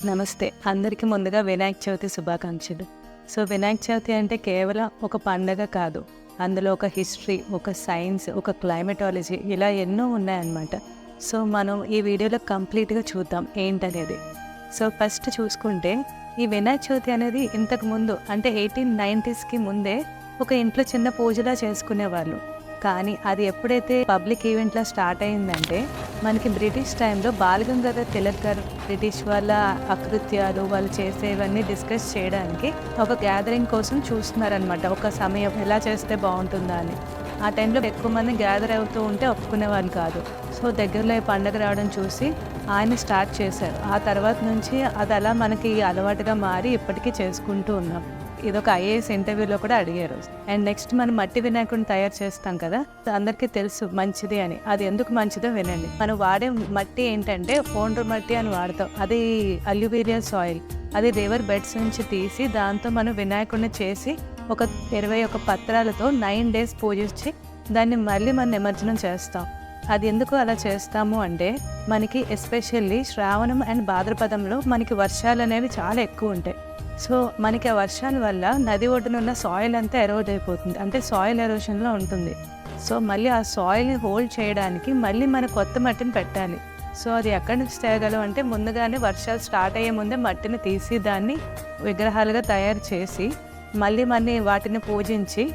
నమస్తే. అందరికీ ముందుగా వినాయక చవితి శుభాకాంక్షలు. వినాయక చవితి అంటే కేవలం ఒక పండగ కాదు. అందులో ఒక హిస్టరీ, ఒక సైన్స్, ఒక క్లైమటాలజీ ఇలా ఎన్నో ఉన్నాయన్నమాట. మనం ఈ వీడియోలో కంప్లీట్‌గా చూద్దాం ఏంటనేది. ఫస్ట్ చూసుకుంటే ఈ వినాయక చవితి అనేది ఇంతకు ముందు అంటే 1890స్‌కి ముందే ఒక ఇంట్లో చిన్న పూజలా చేసుకునేవాళ్ళు. కానీ అది ఎప్పుడైతే పబ్లిక్ ఈవెంట్లా స్టార్ట్ అయిందంటే మనకి బ్రిటిష్ టైంలో బాలగంగాధర్ తిలక్ గారు బ్రిటిష్ వాళ్ళ అకృత్యాలు వాళ్ళు చేసేవన్నీ డిస్కస్ చేయడానికి ఒక గ్యాదరింగ్ కోసం చూస్తున్నారనమాట. ఒక సమయం ఎలా చేస్తే బాగుంటుందా అని. ఆ టైంలో ఎక్కువ మంది గ్యాదర్ అవుతూ ఉంటే ఒప్పుకునేవాళ్ళు కాదు. దగ్గరలో ఈ పండుగ రావడం చూసి ఆయన స్టార్ట్ చేశారు. ఆ తర్వాత నుంచి అది అలా మనకి అలవాటుగా మారి ఇప్పటికీ చేసుకుంటూ ఉన్నాం. ఇదొక ఐఏఎస్ ఇంటర్వ్యూలో కూడా అడిగారు. అండ్ నెక్స్ట్ మనం మట్టి వినాయకుడిని తయారు చేస్తాం కదా, అందరికీ తెలుసు మంచిది అని. అది ఎందుకు మంచిదో వినండి. మనం వాడే మట్టి ఏంటంటే ఒండ్రు మట్టి అని వాడతాం. అది అల్యూవేరియా సాయిల్. అది రివర్ బెడ్స్ నుంచి తీసి దాంతో మనం వినాయకుడిని చేసి ఒక 21 పత్రాలతో 9 days పూజించి దాన్ని మళ్ళీ మనం నిమజ్జనం చేస్తాం. అది ఎందుకు అలా చేస్తాము అంటే మనకి ఎస్పెషల్లీ శ్రావణం అండ్ భాద్రపదంలో మనకి వర్షాలు అనేవి చాలా ఎక్కువ ఉంటాయి. మనకి ఆ వర్షాల వల్ల నది ఒడ్డున ఉన్న సాయిల్ అంతా ఎరోడ్ అయిపోతుంది. అంటే సాయిల్ ఎరోషన్లో ఉంటుంది. మళ్ళీ ఆ సాయిల్ని హోల్డ్ చేయడానికి మళ్ళీ మన కొత్త మట్టిని పెట్టాలి. అది ఎక్కడి నుంచి తేగలం అంటే ముందుగానే వర్షాలు స్టార్ట్ అయ్యే ముందే మట్టిని తీసి దాన్ని విగ్రహాలుగా తయారు చేసి మళ్ళీ వాటిని పూజించి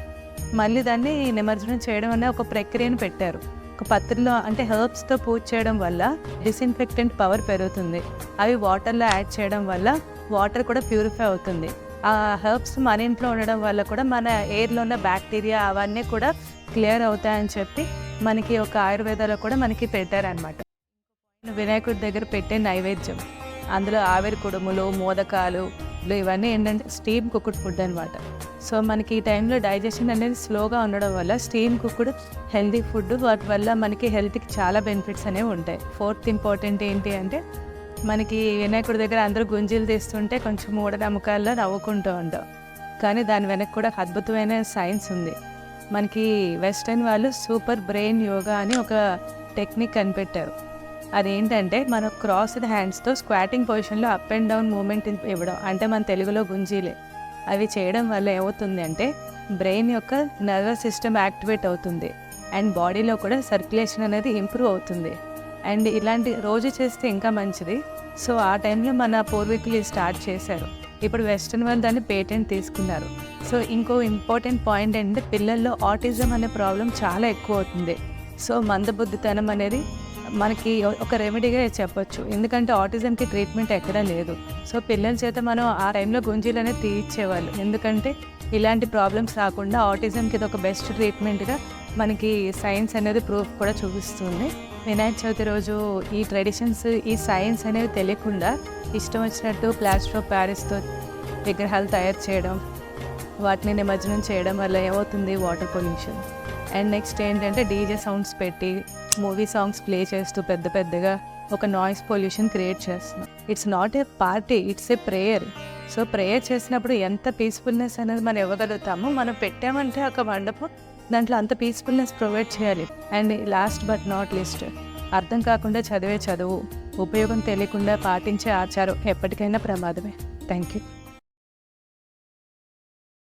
మళ్ళీ దాన్ని నిమజ్జనం చేయడం అనే ఒక ప్రక్రియను పెట్టారు. ఒక పత్రిలో అంటే హెర్బ్స్తో పూజ చేయడం వల్ల డిస్ఇన్ఫెక్టెంట్ పవర్ పెరుగుతుంది. అవి వాటర్లో యాడ్ చేయడం వల్ల వాటర్ కూడా ప్యూరిఫై అవుతుంది. ఆ హెర్బ్స్ మన ఇంట్లో ఉండడం వల్ల కూడా మన ఎయిర్లో ఉన్న బ్యాక్టీరియా అవన్నీ కూడా క్లియర్ అవుతాయని చెప్పి మనకి ఒక ఆయుర్వేదాలో కూడా మనకి పెట్టారనమాట. వినాయకుడి దగ్గర పెట్టే నైవేద్యం అందులో ఆవిరి కుడుములు, మోదకాలు ఇవన్నీ ఏంటంటే స్టీమ్ కుక్డ్ ఫుడ్ అనమాట. మనకి ఈ టైంలో డైజెషన్ అనేది స్లోగా ఉండడం వల్ల స్టీమ్ కుక్డ్ హెల్తీ ఫుడ్, వాటి వల్ల మనకి హెల్త్కి చాలా బెనిఫిట్స్ అనేవి ఉంటాయి. 4th ఇంపార్టెంట్ ఏంటి అంటే మనకి వినాయకుడి దగ్గర అందరూ గుంజీలు తీస్తుంటే కొంచెం మూఢనమ్మకాల్లో నవ్వుకుంటూ ఉంటాం. కానీ దాని వెనక్కి కూడా అద్భుతమైన సైన్స్ ఉంది. మనకి వెస్టర్న్ వాళ్ళు సూపర్ బ్రెయిన్ యోగా అని ఒక టెక్నిక్ కనిపెట్టారు. అదేంటంటే మనం క్రాస్డ్ హ్యాండ్స్తో స్క్వాటింగ్ పొజిషన్లో అప్ అండ్ డౌన్ మూమెంట్ ఇవ్వడం, అంటే మన తెలుగులో గుంజీలే. అవి చేయడం వల్ల ఏమవుతుంది అంటే బ్రెయిన్ యొక్క నర్వస్ సిస్టమ్ యాక్టివేట్ అవుతుంది అండ్ బాడీలో కూడా సర్క్యులేషన్ అనేది ఇంప్రూవ్ అవుతుంది. అండ్ ఇలాంటి రోజు చేస్తే ఇంకా మంచిది. ఆ టైంలో మన పూర్వీకులు స్టార్ట్ చేశారు. ఇప్పుడు వెస్టర్న్ వాళ్ళు దాన్ని పేటెంట్ తీసుకున్నారు. ఇంకో ఇంపార్టెంట్ పాయింట్ ఏంటంటే పిల్లల్లో ఆటిజం అనే ప్రాబ్లం చాలా ఎక్కువ అవుతుంది. మందబుద్ధితనం అనేది మనకి ఒక రెమెడీగా చెప్పొచ్చు. ఎందుకంటే ఆటిజంకి ట్రీట్మెంట్ ఎక్కడా లేదు. పిల్లల చేత మనం ఆ టైంలో గుంజీలు అనేది తీయించేవాళ్ళు. ఎందుకంటే ఇలాంటి ప్రాబ్లమ్స్ రాకుండా ఆటిజంకి ఇది ఒక బెస్ట్ ట్రీట్మెంట్గా మనకి సైన్స్ అనేది ప్రూఫ్ కూడా చూపిస్తుంది. వినాయక చవితి రోజు ఈ ట్రెడిషన్స్, ఈ సైన్స్ అనేవి తెలియకుండా ఇష్టం వచ్చినట్టు ప్లాస్టర్ ఆఫ్ ప్యారిస్తో విగ్రహాలు తయారు చేయడం, వాటిని నిమజ్జనం చేయడం వల్ల ఏమవుతుంది వాటర్ పొల్యూషన్. అండ్ నెక్స్ట్ ఏంటంటే డీజే సౌండ్స్ పెట్టి మూవీ సాంగ్స్ ప్లే చేస్తూ పెద్దగా ఒక నాయిస్ పొల్యూషన్ క్రియేట్ చేస్తున్నాం. It's not a party, it's a prayer. Prayer చేసినప్పుడు ఎంత పీస్ఫుల్నెస్ అనేది మనం ఇవ్వగలుగుతామో, మనం పెట్టామంటే ఒక మండపం దాంట్లో అంత పీస్ఫుల్నెస్ ప్రొవైడ్ చేయాలి. And last but not least, అర్థం కాకుండా చదివే చదువు, ఉపయోగం తెలియకుండా పాటించే ఆచారం ఎప్పటికైనా ప్రమాదమే. Thank you.